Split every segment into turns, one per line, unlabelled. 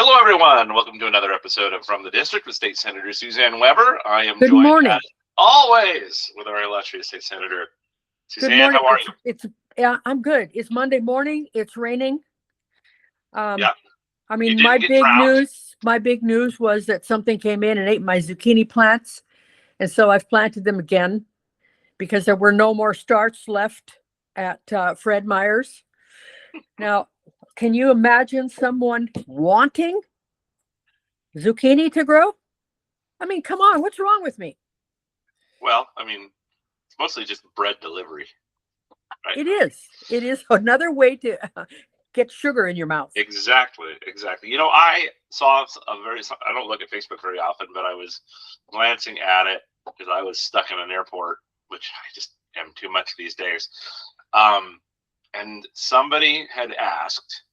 Hello, everyone. Welcome to another episode of From the District with State Senator Suzanne Weber. I am
Good
joined,
morning.
as always, with our illustrious State Senator
Good
Suzanne.
morning.
How are you?
Yeah, I'm good. It's Monday morning. It's raining.
Yeah.
I
You
mean,
didn't
my
get
big
drowned?
news was that something came in and ate my zucchini plants, and so I've planted them again because there were no more starts left at Fred Meyer's. Now, can you imagine someone wanting zucchini to grow? I mean, come on, what's wrong with me?
Well, I mean, it's mostly just bread delivery. Right?
It is another way to get sugar in your mouth.
Exactly. You know, I saw I don't look at Facebook very often, but I was glancing at it because I was stuck in an airport, which I just am too much these days. And somebody had asked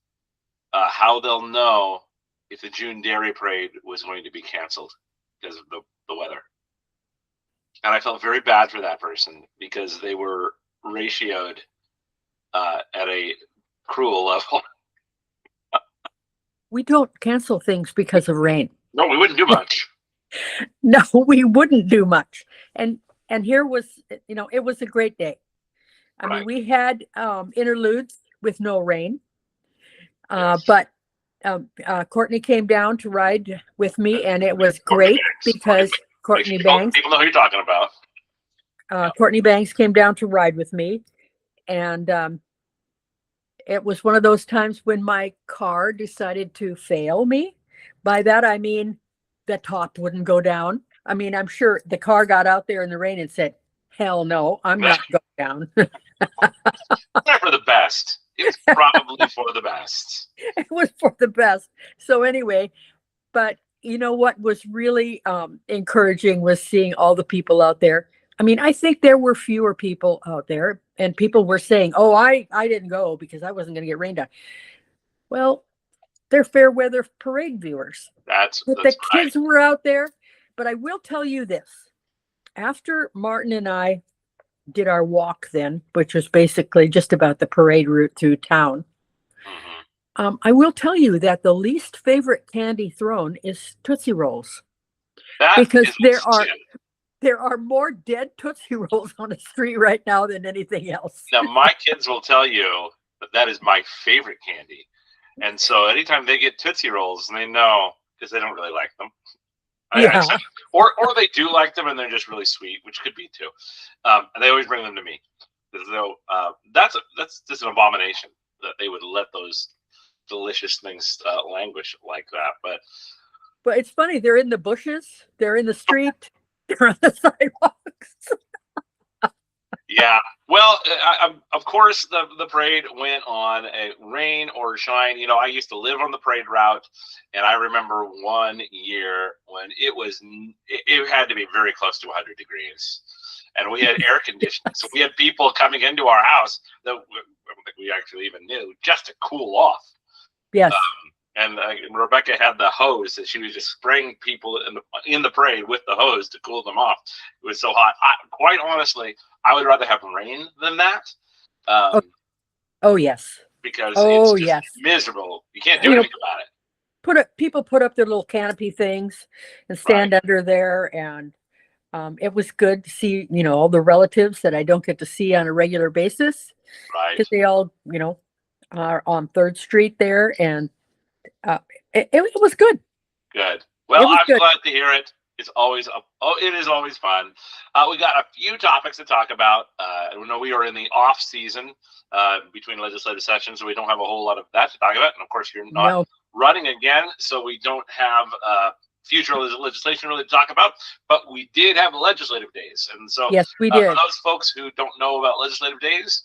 how they'll know if the June Dairy Parade was going to be canceled because of the weather. And I felt very bad for that person because they were ratioed at a cruel level.
We don't cancel things because of rain.
No, we wouldn't do much.
No, we wouldn't do much. And here was, it was a great day. I mean, we had interludes with no rain,
Yes.
but Courtney came down to ride with me, and it was great because Courtney Banks.
People know who you're talking about.
Courtney Banks came down to ride with me, and it was one of those times when my car decided to fail me. By that, I mean the top wouldn't go down. I mean, I'm sure the car got out there in the rain and said, hell no, I'm not going down.
Not for the best. It's probably for the best.
It was for the best. So anyway, but you know what was really encouraging was seeing all the people out there. I mean, I think there were fewer people out there, and people were saying, oh, I didn't go because I wasn't going to get rained on. Well, they're fair weather parade viewers.
That's
the kids were out there. But I will tell you this. After Martin and I did our walk then, which was basically just about the parade route through town, I will tell you that the least favorite candy thrown is Tootsie Rolls. Because there are more dead Tootsie Rolls on the street right now than anything else.
Now, my kids will tell you that is my favorite candy. And so anytime they get Tootsie Rolls, they know because they don't really like them.
Yeah.
Or they do like them and they're just really sweet, which could be too. And they always bring them to me. So that's just an abomination that they would let those delicious things languish like that.
But it's funny, they're in the bushes, they're in the street, they're on the sidewalks.
Yeah. Well, of course, the parade went on a rain or shine. You know, I used to live on the parade route, and I remember one year when it had to be very close to 100 degrees, and we had air conditioning. So we had people coming into our house that I don't think we actually even knew just to cool off.
Yes.
And Rebecca had the hose that she was just spraying people in the parade with the hose to cool them off. It was so hot. Quite honestly, I would rather have rain than that.
Oh yes.
Because it's just miserable. You can't do anything about it.
People put up their little canopy things and stand under there, and it was good to see, all the relatives that I don't get to see on a regular basis.
Right.
Because they all, are on 3rd Street there, and it was good.
Good. Well, I'm glad to hear it. It's always it is always fun. We got a few topics to talk about. We are in the off season between legislative sessions, so we don't have a whole lot of that to talk about. And of course, you're not running again, so we don't have future legislation really to talk about. But we did have legislative days, and so
yes, we did.
For those folks who don't know about legislative days,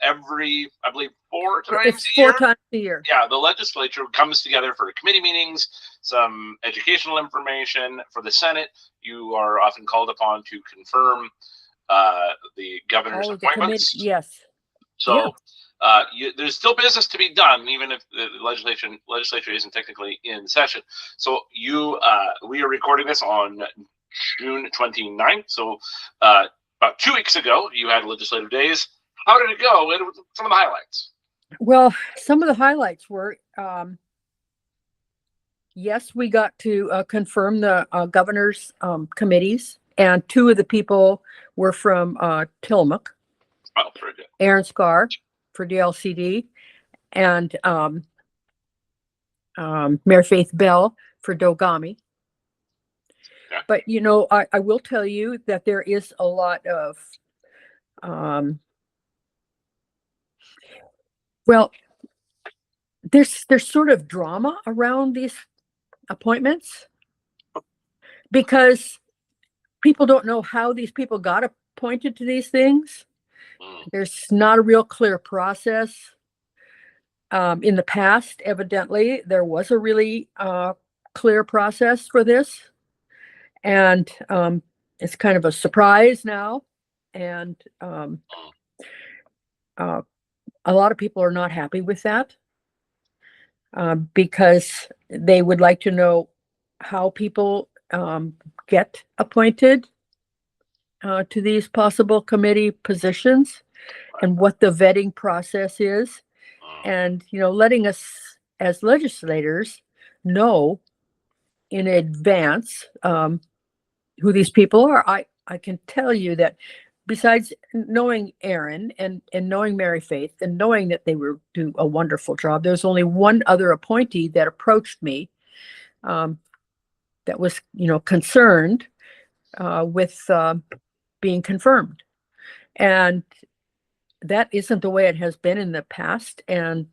every, I believe, 4 times
a year.
Yeah, the legislature comes together for committee meetings, some educational information. For the Senate, you are often called upon to confirm the governor's appointments.
Yes.
So there's still business to be done, even if the legislature isn't technically in session. So we are recording this on June 29th. So about 2 weeks ago, you had legislative days. How did it go? What were some of the highlights?
Well, some of the highlights were Yes, we got to confirm the governor's committees, and two of the people were from Tillamook.
Oh, very good.
Aaron Scar for DLCD, and Mary Faith Bell for Dogami.
Yeah.
But I will tell you that there is a lot of well, there's sort of drama around these appointments because people don't know how these people got appointed to these things. There's not a real clear process. In the past, evidently, there was a really clear process for this. And it's kind of a surprise now. And a lot of people are not happy with that because they would like to know how people get appointed to these possible committee positions and what the vetting process is. And, letting us as legislators know in advance who these people are. I can tell you that besides knowing Aaron and knowing Mary Faith and knowing that they will do a wonderful job, there's only one other appointee that approached me that was, concerned with being confirmed. And that isn't the way it has been in the past. And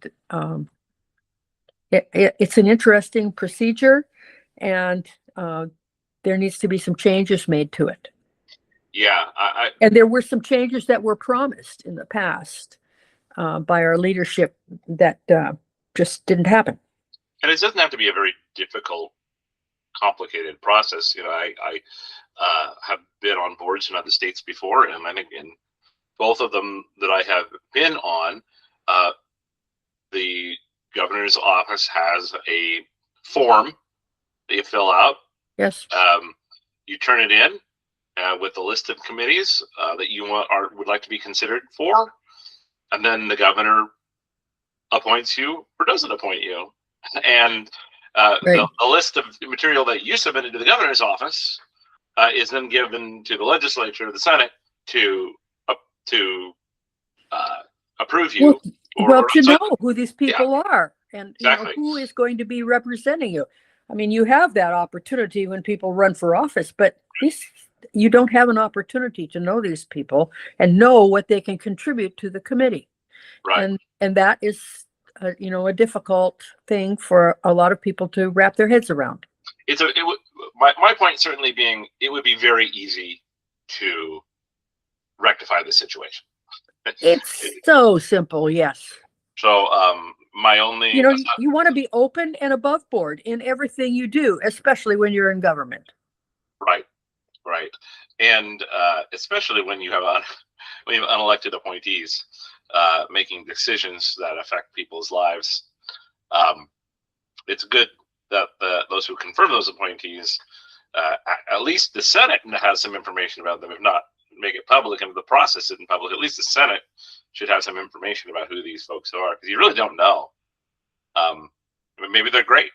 it's an interesting procedure, and there needs to be some changes made to it.
Yeah.
And there were some changes that were promised in the past by our leadership that just didn't happen.
And it doesn't have to be a very difficult, complicated process. I have been on boards in other states before, and I think in both of them that I have been on, the governor's office has a form that you fill out.
Yes.
You turn it in with a list of committees that you would like to be considered for, and then the governor appoints you or doesn't appoint you. And right. the list of material that you submitted to the governor's office is then given to the legislature, the Senate, to approve you.
To know who these people are and
exactly.
Who is going to be representing you. I mean, you have that opportunity when people run for office, but you don't have an opportunity to know these people and know what they can contribute to the committee.
Right.
And that is, a difficult thing for a lot of people to wrap their heads around.
My point certainly being, it would be very easy to rectify the situation.
It's so simple. Yes.
So, my only,
you want to be open and above board in everything you do, especially when you're in government.
Right. And especially when you have unelected appointees making decisions that affect people's lives. It's good that those who confirm those appointees, at least the Senate has some information about them. If not, make it public, and the process isn't public, at least the Senate should have some information about who these folks are, because you really don't know. Maybe they're great.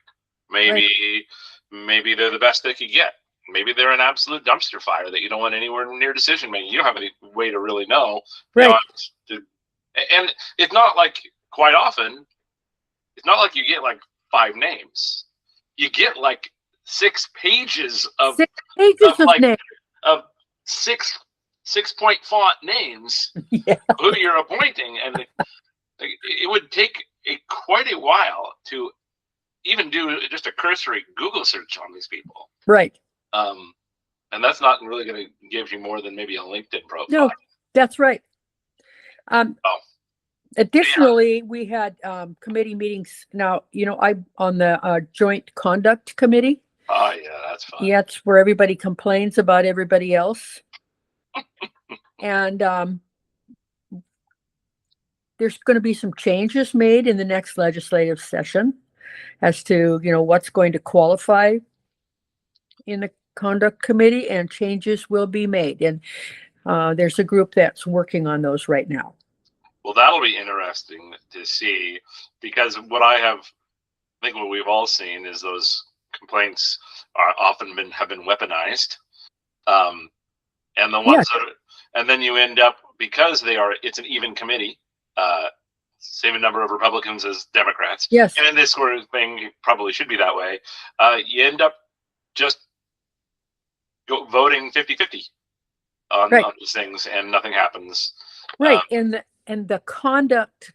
Maybe they're the best they could get. Maybe they're an absolute dumpster fire that you don't want anywhere near decision making. You don't have any way to really know.
Right.
And it's not like, quite often, it's not like you get like 5 names. You get like 6 pages of 6-point font names who you're appointing, and it would take quite a while to even do just a cursory Google search on these people.
Right.
And that's not really going to give you more than maybe a LinkedIn profile.
No, that's right. Additionally, we had committee meetings. Now, I'm on the Joint Conduct Committee.
Oh, yeah, that's fun.
Yeah, it's where everybody complains about everybody else. And there's going to be some changes made in the next legislative session as to, what's going to qualify in the Conduct Committee, and changes will be made. And there's a group that's working on those right now.
Well, that'll be interesting to see, because what we've all seen is those complaints are often have been weaponized. And the ones that, and then you end up, because it's an even committee, same number of Republicans as Democrats.
Yes.
And in this sort of thing, it probably should be that way. You end up just voting 50-50 on these things, and nothing happens.
Right. And the conduct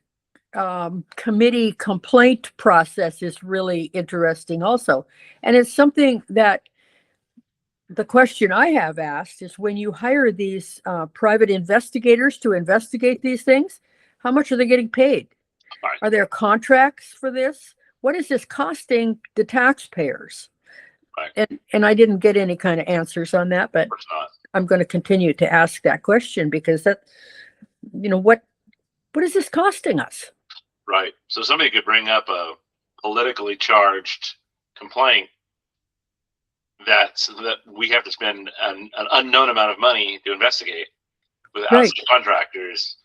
committee complaint process is really interesting also. And it's something that the question I have asked is, when you hire these private investigators to investigate these things, how much are they getting paid?
Right.
Are there contracts for this? What is this costing the taxpayers?
Right.
And I didn't get any kind of answers on that, but I'm going to continue to ask that question, because that, what is this costing us?
Right. So somebody could bring up a politically charged complaint that we have to spend an unknown amount of money to investigate with outside contractors,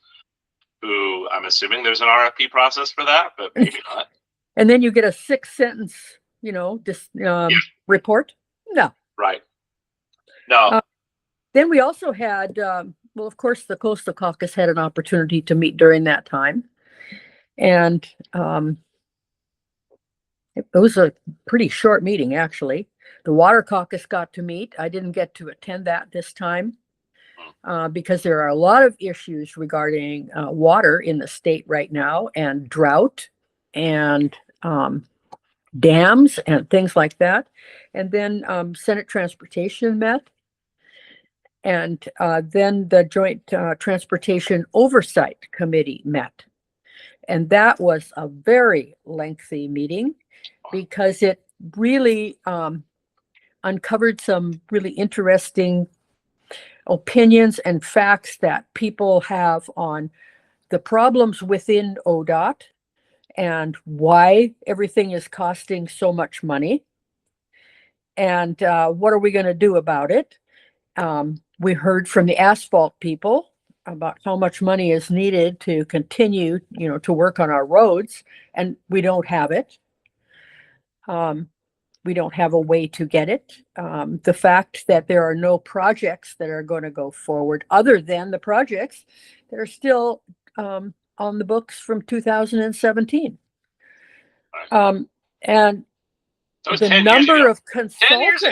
who I'm assuming there's an RFP process for that, but maybe not. And
then you get a 6-sentence, report. No.
Right. No.
Then we also had, well, of course, the Coastal Caucus had an opportunity to meet during that time. And it was a pretty short meeting, actually. The Water Caucus got to meet. I didn't get to attend that this time because there are a lot of issues regarding water in the state right now, and drought and dams and things like that. And then Senate Transportation met. And then the Joint Transportation Oversight Committee met. And that was a very lengthy meeting, because it really uncovered some really interesting opinions and facts that people have on the problems within ODOT and why everything is costing so much money, and what are we going to do about it. We heard from the asphalt people about how much money is needed to continue, to work on our roads, and we don't have it. We don't have a way to get it. The fact that there are no projects that are going to go forward, other than the projects that are still on the books from 2017. And the number of consultants.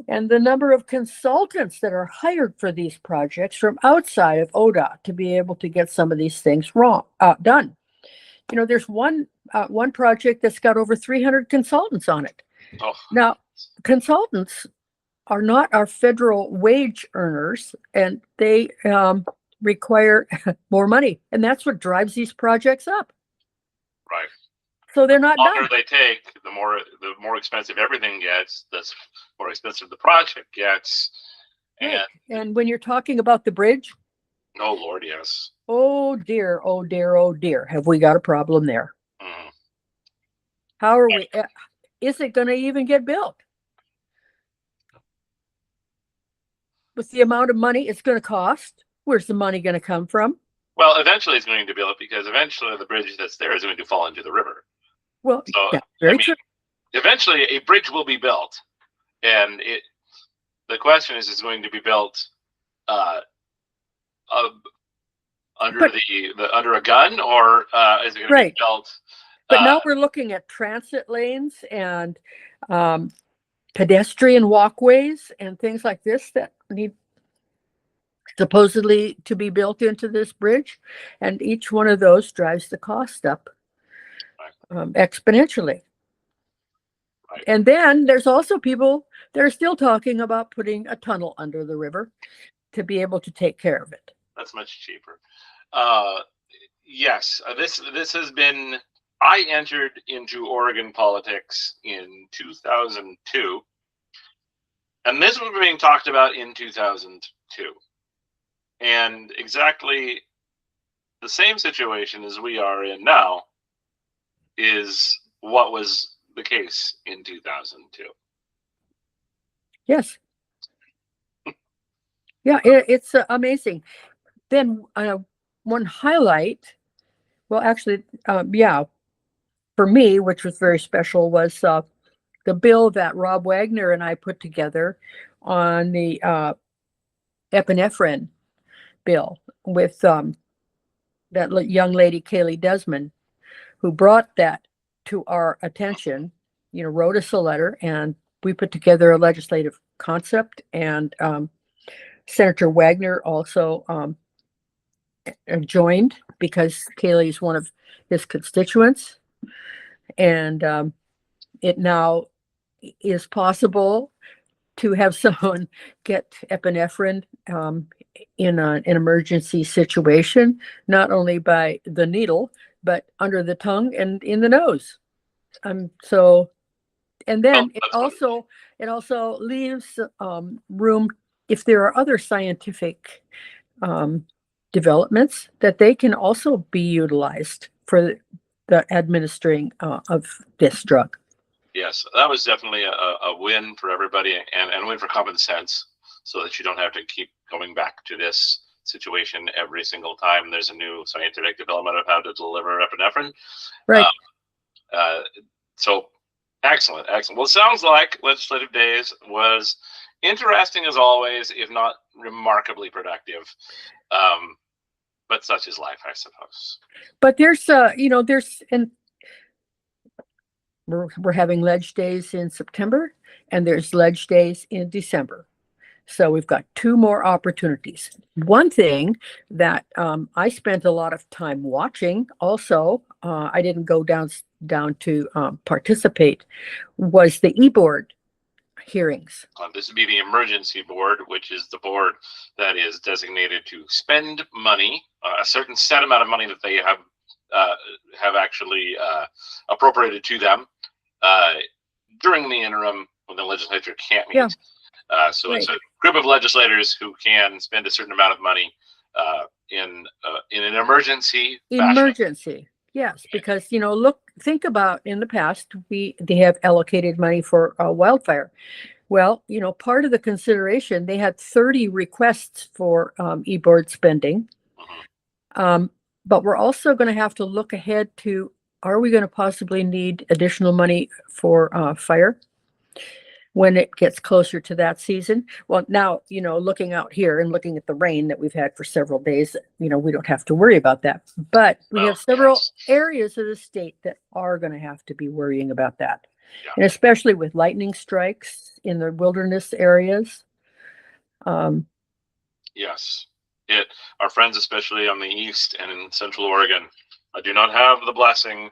And the number of consultants that are hired for these projects from outside of ODOT to be able to get some of these things done. There's one project that's got over 300 consultants on it. Oh. Now, consultants are not our federal wage earners, and they require more money, and that's what drives these projects up. Right. So they're not done.
The longer they take, the more expensive everything gets. The more expensive the project gets.
Right. And when you're talking about the bridge,
oh Lord, yes.
Oh dear, oh dear, oh dear. Have we got a problem there? Mm. How are we? Is it going to even get built? With the amount of money it's going to cost, where's the money going to come from?
Well, eventually it's going to be built, because eventually the bridge that's there is going to fall into the river.
Well, so, very true.
Eventually a bridge will be built, and the question is going to be built under under a gun, or is it going to be built?
But now we're looking at transit lanes and pedestrian walkways and things like this that need supposedly to be built into this bridge, and each one of those drives the cost up exponentially. Right. And then there's also people that are still talking about putting a tunnel under the river to be able to take care of it.
That's much cheaper. Yes, this has been. I entered into Oregon politics in 2002, and this was being talked about in 2002, and exactly the same situation as we are in now is what was the case in 2002.
Yes. Yeah, it's amazing. Then one highlight, well, actually, for me, which was very special, was the bill that Rob Wagner and I put together on the epinephrine bill with that young lady, Kaylee Desmond, who brought that to our attention, wrote us a letter, and we put together a legislative concept. And Senator Wagner also joined because Kaylee is one of his constituents. And it now is possible to have someone get epinephrine in an emergency situation, not only by the needle, but under the tongue and in the nose. So, and then it also leaves room if there are other scientific developments that they can also be utilized for the administering of this drug.
Yes, that was definitely a win for everybody, and a win for common sense, so that you don't have to keep going back to this situation every single time there's a new scientific development of how to deliver epinephrine.
Right.
So excellent. Well, it sounds like legislative days was interesting as always, if not remarkably productive. But such is life, I suppose.
But we're having ledge days in September, and there's ledge days in December. So we've got 2 more opportunities. One thing that I spent a lot of time watching, also, I didn't go down to participate, was the e-board hearings.
This would be the emergency board, which is the board that is designated to spend money, a certain set amount of money that they have actually appropriated to them during the interim when the legislature can't meet.
Yeah.
So right. It's a group of legislators who can spend a certain amount of money in an emergency fashion.
Yes, because think about in the past they have allocated money for wildfire. Well, part of the consideration, they had 30 requests for e-board spending. But we're also going to have to look ahead to, are we going to possibly need additional money for fire when it gets closer to that season? Well, now, looking out here and looking at the rain that we've had for several days, we don't have to worry about that. But we have several areas of the state that are going to have to be worrying about that. Yeah. And especially with lightning strikes in the wilderness areas.
Yes. Our friends, especially on the east and in Central Oregon, do not have the blessing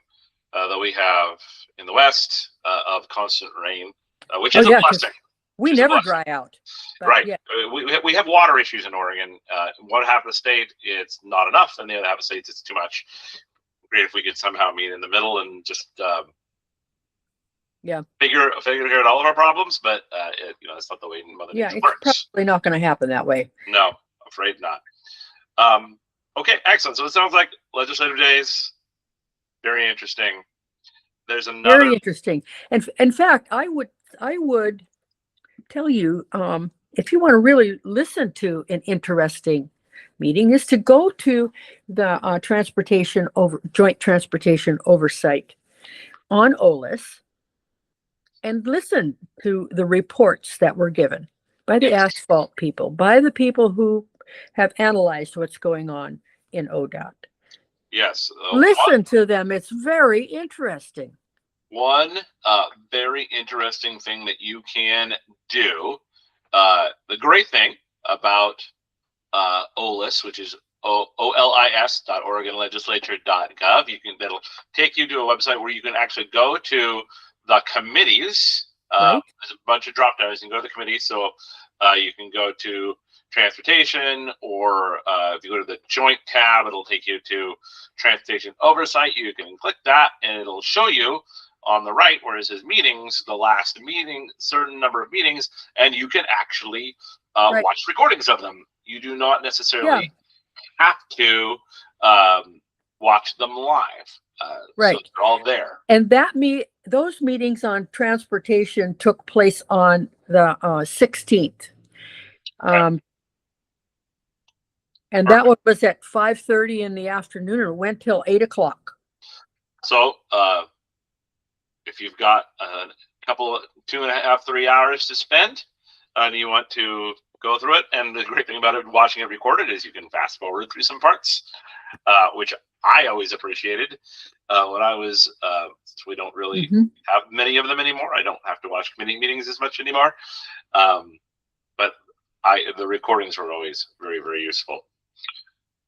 that we have in the west of constant rain, which is a blessing.
We never dry out.
Right.
Yeah.
We have water issues in Oregon. One half of the state, it's not enough, and the other half of the state, it's too much. Great if we could somehow meet in the middle and just figure out all of our problems, but that's not the way Mother Nature works.
It's probably not going to happen that way.
No, afraid not. Okay, excellent. So it sounds like legislative days, very interesting. There's another
very interesting. And in fact, I would tell you, if you want to really listen to an interesting meeting, is to go to the Joint Transportation Oversight on OLIS and listen to the reports that were given by the asphalt people, by the people who have analyzed what's going on in ODOT.
Yes.
Listen to them. It's very interesting.
One very interesting thing that you can do, the great thing about OLIS, which is olis.oregonlegislature.gov, that'll take you to a website where you can actually go to the committees.
Right.
There's a bunch of drop downs. You can go to the committees. So you can go to transportation, or if you go to the joint tab, it'll take you to transportation oversight. You can click that and it'll show you on the right where it says meetings, the last meeting, certain number of meetings, and you can actually watch recordings of them. You do not necessarily have to watch them live.
Right.
So they're all there.
And those meetings on transportation took place on the 16th. And that one was at 5:30 in the afternoon, and went till 8 o'clock.
So you've got a couple, 2.5, 3 hours to spend, and you want to go through it, and the great thing about it, watching it recorded, is you can fast forward through some parts, which I always appreciated when I was. We don't really have many of them anymore. I don't have to watch committee meetings as much anymore, but the recordings were always very, very useful.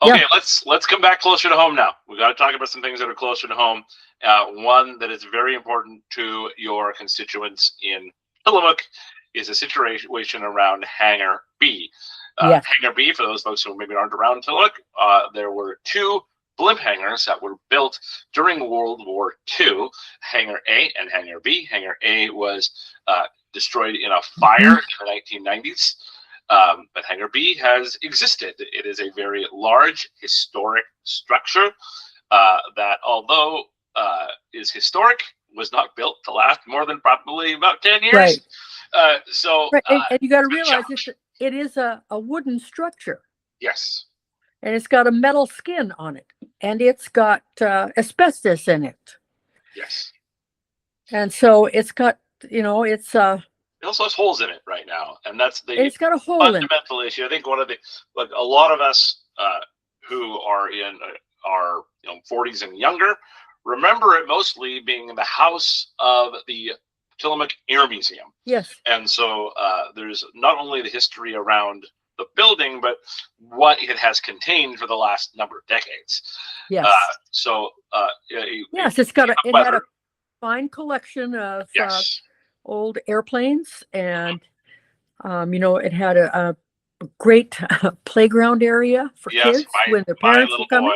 Okay,
Yeah.
let's come back closer to home now. We've got to talk about some things that are closer to home. One that is very important to your constituents in Tillamook is a situation around Hangar B.
Yes.
Hangar B, for those folks who maybe aren't around Tillamook, there were two blimp hangars that were built during World War II, Hangar A and Hangar B. Hangar A was destroyed in a fire in the 1990s. But Hangar B has existed. It is a very large historic structure that, although is historic, was not built to last more than probably about 10 years.
Right.
And
you got to realize it is a wooden structure.
Yes.
And it's got a metal skin on it, and it's got asbestos in it.
Yes.
And so it's got, it
also has holes in it right now, and that's
it's got a hole
fundamental issue. I think one of the, like, a lot of us who are in our 40s and younger remember it mostly being the house of the Tillamook Air Museum.
Yes.
And so there's not only the history around the building, but what it has contained for the last number of decades.
Yes. Yes, it had a fine collection of old airplanes, and it had a great playground area for kids when their parents were coming.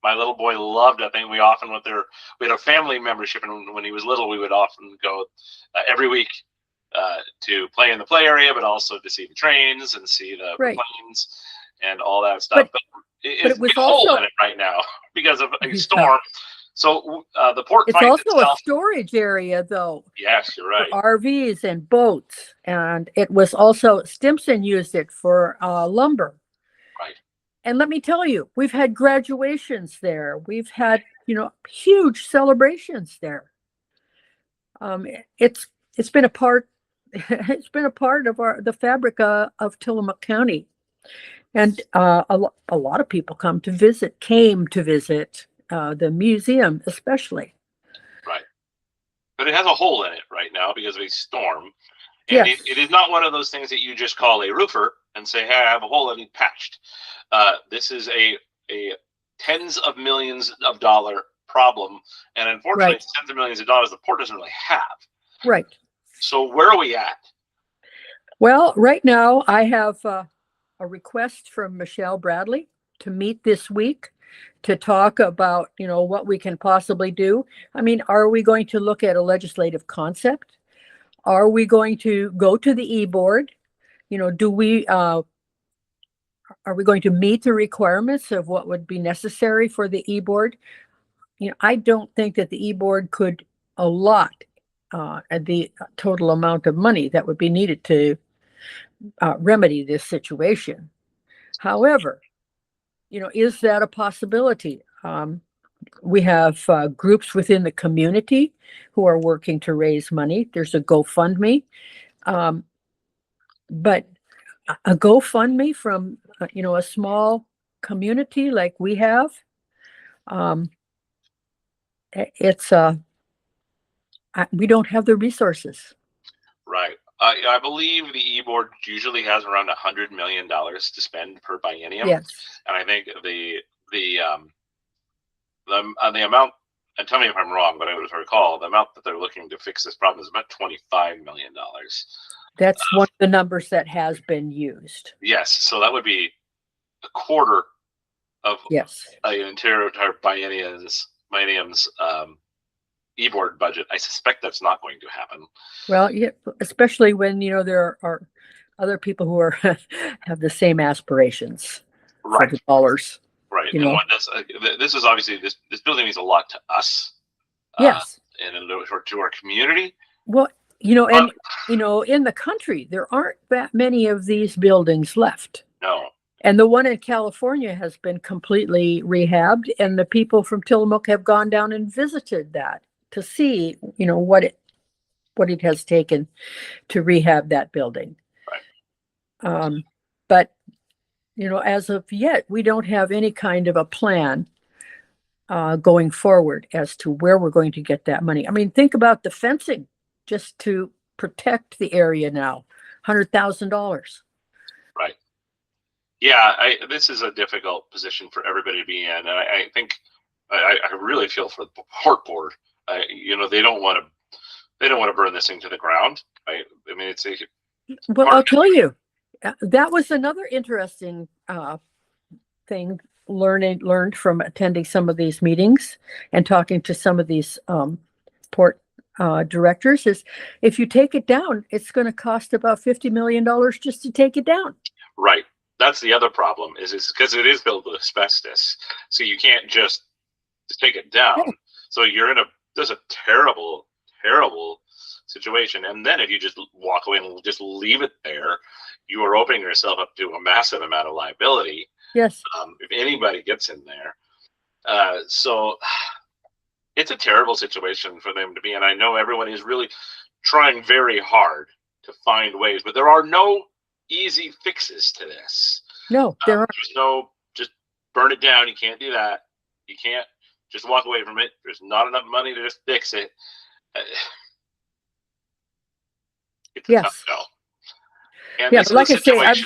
My little boy loved it. I think we often went there. We had a family membership, and when he was little, we would often go every week to play in the play area, but also to see the trains and see the planes and all that stuff. But it was also in it right now because of a storm. So the port.
It's also a storage area, though.
Yes, you're right.
For RVs and boats, and it was also Stimson used it for lumber.
Right.
And let me tell you, we've had graduations there. We've had huge celebrations there. It's been a part. It's been a part of the fabric of Tillamook County, and a lot of people came to visit the museum, especially.
Right, but it has a hole in it right now because of a storm, and it is not one of those things that you just call a roofer and say, "Hey, I have a hole, I need patched." This is a tens of millions of dollar problem, and unfortunately, tens of millions of dollars the port doesn't really have.
Right.
So where are we at?
Well, right now I have a request from Michelle Bradley to meet this week to talk about, what we can possibly do. I mean, are we going to look at a legislative concept? Are we going to go to the e-board? Are we going to meet the requirements of what would be necessary for the e-board? I don't think that the e-board could allot the total amount of money that would be needed to remedy this situation. However, is that a possibility? We have groups within the community who are working to raise money. There's a GoFundMe, but a GoFundMe from a small community like we have, we don't have the resources.
Right. I believe the e-board usually has around $100 million to spend per biennium.
Yes.
And I think the amount, and tell me if I'm wrong, but I would recall the amount that they're looking to fix this problem is about $25 million.
That's one of the numbers that has been used.
Yes. So that would be a quarter of an entire biennium's e-board budget. I suspect that's not going to happen.
Well, yeah, especially when there are other people who have the same aspirations for the dollars.
Right. And what this is obviously this building means a lot to us.
Yes.
And to our community.
Well, in the country there aren't that many of these buildings left.
No.
And the one in California has been completely rehabbed, and the people from Tillamook have gone down and visited that to see, what what it has taken to rehab that building.
Right.
But, as of yet, we don't have any kind of a plan going forward as to where we're going to get that money. I mean, think about the fencing just to protect the area now, $100,000.
Right. Yeah, this is a difficult position for everybody to be in, and I think I really feel for the port board. They don't want to burn this thing to the ground. I mean, it's a
Well, I'll tell you, that was another interesting thing learned from attending some of these meetings and talking to some of these port directors is if you take it down, it's going to cost about $50 million just to take it down.
Right. That's the other problem is because it is built with asbestos. So you can't just take it down.
Yeah.
So there's a terrible, terrible situation. And then if you just walk away and just leave it there, you are opening yourself up to a massive amount of liability.
Yes.
If anybody gets in there. So it's a terrible situation for them to be in. I know everyone is really trying very hard to find ways, but there are no easy fixes to this.
No, there are.
There's no just burn it down. You can't do that. You can't just walk away from it. There's not enough money to just fix it. It's a tough go. And
yeah, but like I say,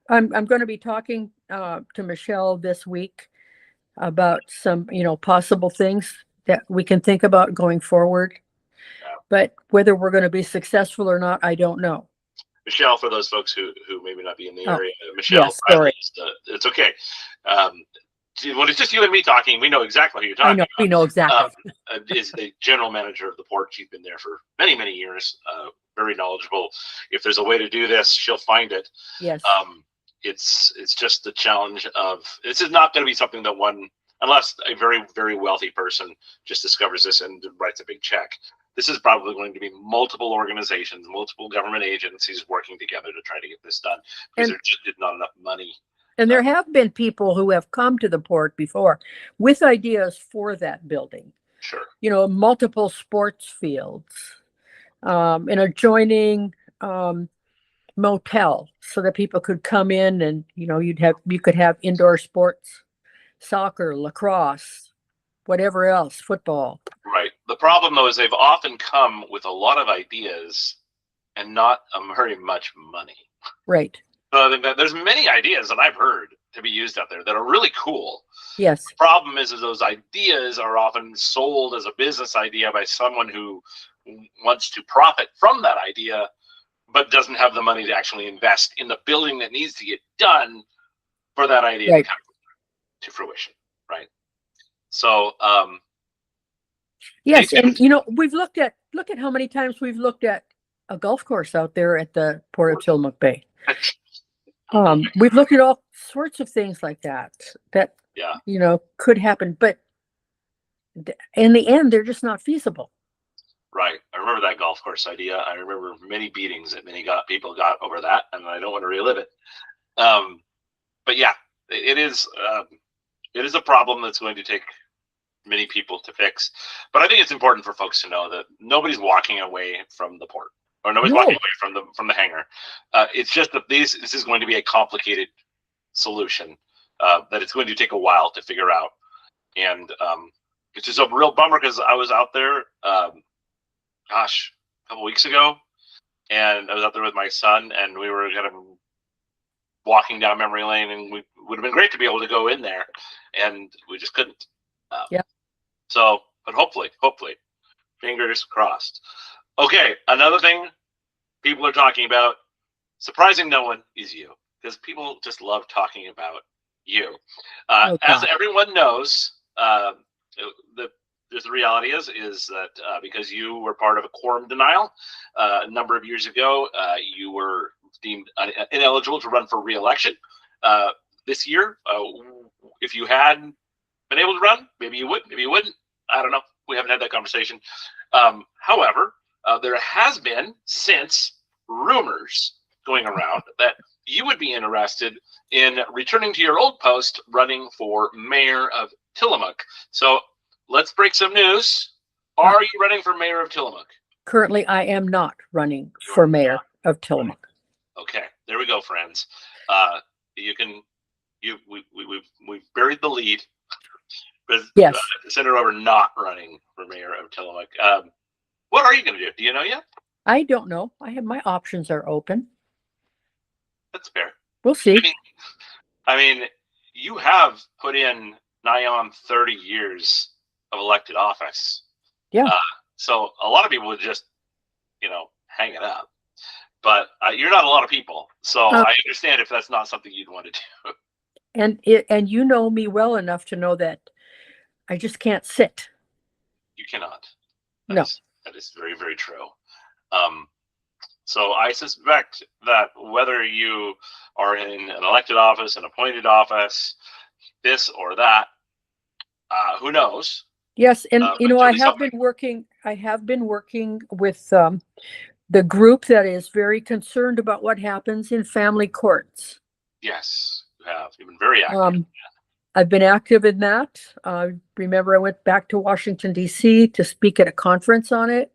I'm going to be talking to Michelle this week about some, possible things that we can think about going forward.
Yeah.
But whether we're going to be successful or not, I don't know.
Michelle, for those folks who maybe not be in the area,
Michelle,
yes, sorry. It's okay. When it's just you and me talking, we know exactly who you're talking about.
We know exactly.
Is the general manager of the port. She's been there for many, many years. Very knowledgeable. If there's a way to do this, she'll find it.
Yes.
It's just the challenge of this is not going to be something that unless a very, very wealthy person just discovers this and writes a big check. This is probably going to be multiple organizations, multiple government agencies working together to try to get this done because there just is not enough money.
And there have been people who have come to the port before with ideas for that building.
Sure.
Multiple sports fields, an adjoining motel so that people could come in and, you could have indoor sports, soccer, lacrosse, whatever else, football.
Right. The problem, though, is they've often come with a lot of ideas and not very much money.
Right.
There's many ideas that I've heard to be used out there that are really cool.
Yes.
The problem is those ideas are often sold as a business idea by someone who wants to profit from that idea, but doesn't have the money to actually invest in the building that needs to get done for that idea to come to fruition. Right. So,
yes, and we've look at how many times we've looked at a golf course out there at the Port of Tillamook Bay. We've looked at all sorts of things like that could happen, but in the end, they're just not feasible.
Right. I remember that golf course idea. I remember many beatings that people got over that, and I don't want to relive it. But yeah, it is a problem that's going to take many people to fix. But I think it's important for folks to know that nobody's walking away from the port, or nobody's walking away from the hangar. It's just that this is going to be a complicated solution that it's going to take a while to figure out. And it's just a real bummer because I was out there, a couple weeks ago, and I was out there with my son, and we were kind of walking down memory lane, and we would have been great to be able to go in there, and we just couldn't. So, but hopefully, fingers crossed. Okay, another thing people are talking about, surprising no one, is you, because people just love talking about you. As everyone knows, the reality is that because you were part of a quorum denial a number of years ago, you were deemed ineligible to run for re-election. This year, if you had been able to run, maybe you would, maybe you wouldn't. I don't know. We haven't had that conversation. However, there has been since rumors going around that you would be interested in returning to your old post, running for mayor of Tillamook. So let's break some news. Are you running for mayor of Tillamook?
Currently, I am not running
You
for
are
mayor
not
of
running.
Tillamook.
Okay, there we go, friends. You can we've buried the lead.
Yes.
Senator over not running for mayor of Tillamook. What are you going to do? Do you know yet?
I don't know. My options are open.
That's fair.
We'll see.
I mean, you have put in nigh on 30 years of elected office.
Yeah.
So a lot of people would just, hang it up. But you're not a lot of people, so I understand if that's not something you'd want to do.
And you know me well enough to know that I just can't sit.
You cannot.
No.
That is very, very true. So I suspect that whether you are in an elected office, an appointed office, this or that, who knows?
Yes, and I have
something.
been working. I have been working with the group that is very concerned about what happens in family courts.
Yes, you have. You've been very active.
I've been active in that. Remember, I went back to Washington, D.C. to speak at a conference on it.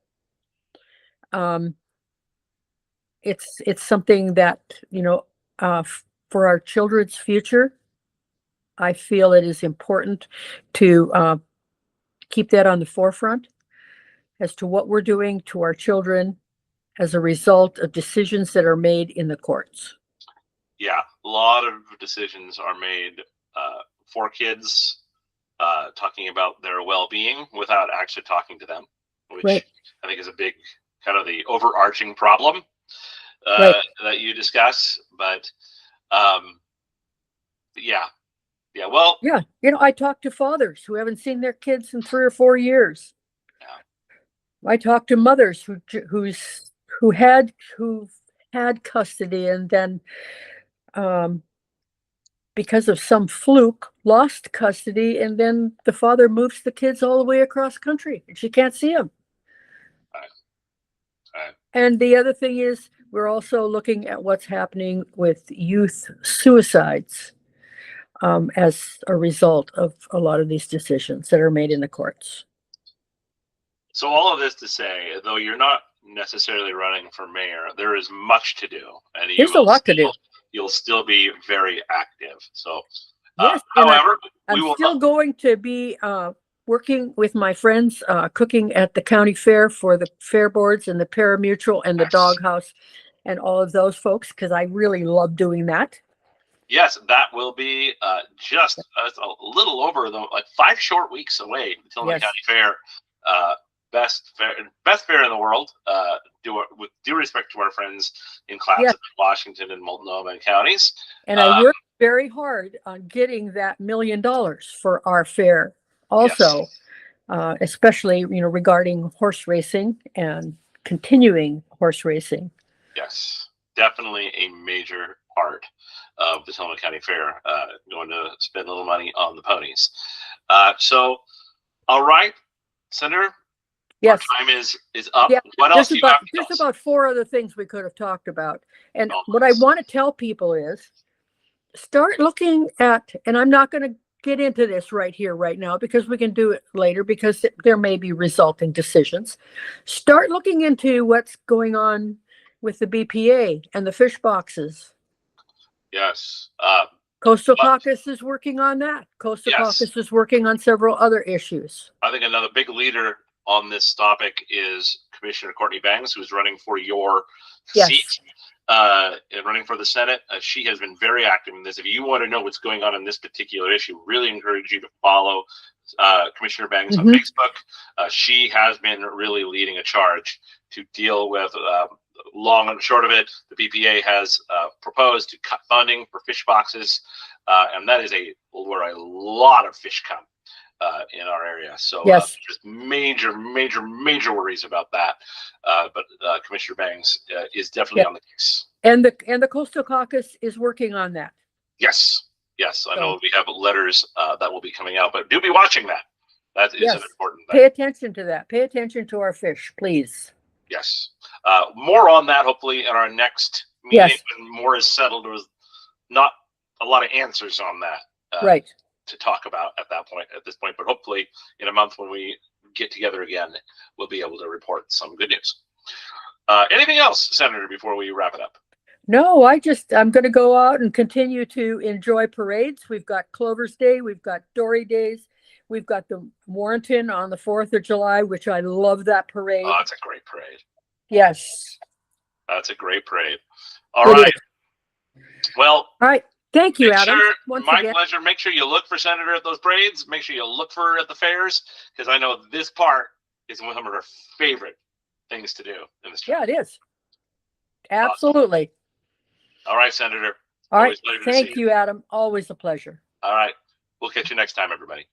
It's something that, for our children's future, I feel it is important to keep that on the forefront as to what we're doing to our children as a result of decisions that are made in the courts.
Yeah, a lot of decisions are made for kids, talking about their well-being without actually talking to them, which
Right.
I think is a big kind of the overarching problem
Right.
that you discuss. But yeah, well,
yeah, I talk to fathers who haven't seen their kids in 3 or 4 years.
Yeah.
I talk to mothers who had custody and then because of some fluke lost custody, and then the father moves the kids all the way across country and she can't see them.
Right.
And the other thing is, we're also looking at what's happening with youth suicides as a result of a lot of these decisions that are made in the courts.
So all of this to say, though you're not necessarily running for mayor, there is much to do, and
There's a lot to do.
You'll still be very active. So,
yes,
however,
I'm still going to be working with my friends, cooking at the county fair for the fair boards and the parimutuel and the doghouse and all of those folks, because I really love doing that.
Yes, that will be just a little over 5 short weeks away until the county fair. Best fair in the world. With due respect to our friends in Clatsop, Washington, and Multnomah counties.
And I worked very hard on getting that $1 million for our fair. Also, especially regarding horse racing and continuing horse racing.
Yes, definitely a major part of the Tillamook County Fair. Going to spend a little money on the ponies. So, all right, Senator.
Yes.
Our time is up.
Yeah.
What else do you have?
There's about 4 other things we could have talked about. And what I want to tell people is start looking at, and I'm not going to get into this right here, right now, because we can do it later because there may be resulting decisions. Start looking into what's going on with the BPA and the fish boxes.
Yes.
Coastal Caucus is working on that. Coastal Caucus is working on several other issues.
I think another big leader on this topic is Commissioner Courtney Bangs, who's running for your seat, running for the Senate. She has been very active in this. If you want to know what's going on in this particular issue, really encourage you to follow Commissioner Bangs on Facebook. She has been really leading a charge to deal with, long and short of it, the BPA has proposed to cut funding for fish boxes, and that is where a lot of fish come. In our area. So just major worries about that. But Commissioner Bangs is definitely on the case.
And the Coastal Caucus is working on that.
Yes. I know we have letters that will be coming out, but do be watching that. That is an important thing.
Pay attention to that. Pay attention to our fish, please.
Yes. More on that hopefully in our next meeting when more is settled. There was not a lot of answers on that. To talk about at this point, but hopefully in a month when we get together again, we'll be able to report some good news. Anything else, Senator, before we wrap it up?
No, I'm going to go out and continue to enjoy parades. We've got Clover's Day. We've got Dory Days. We've got the Warrenton on the 4th of July, which I love that parade.
Oh, it's a great parade.
Yes.
That's a great parade. All right. Well,
all right. Thank you, Adam.
My pleasure. Make sure you look for Senator at those parades. Make sure you look for her at the fairs, because I know this part is one of her favorite things to do in this trip.
Yeah, it is. Absolutely.
All right, Senator.
All right. Thank you, Adam. Always a pleasure.
All right. We'll catch you next time, everybody.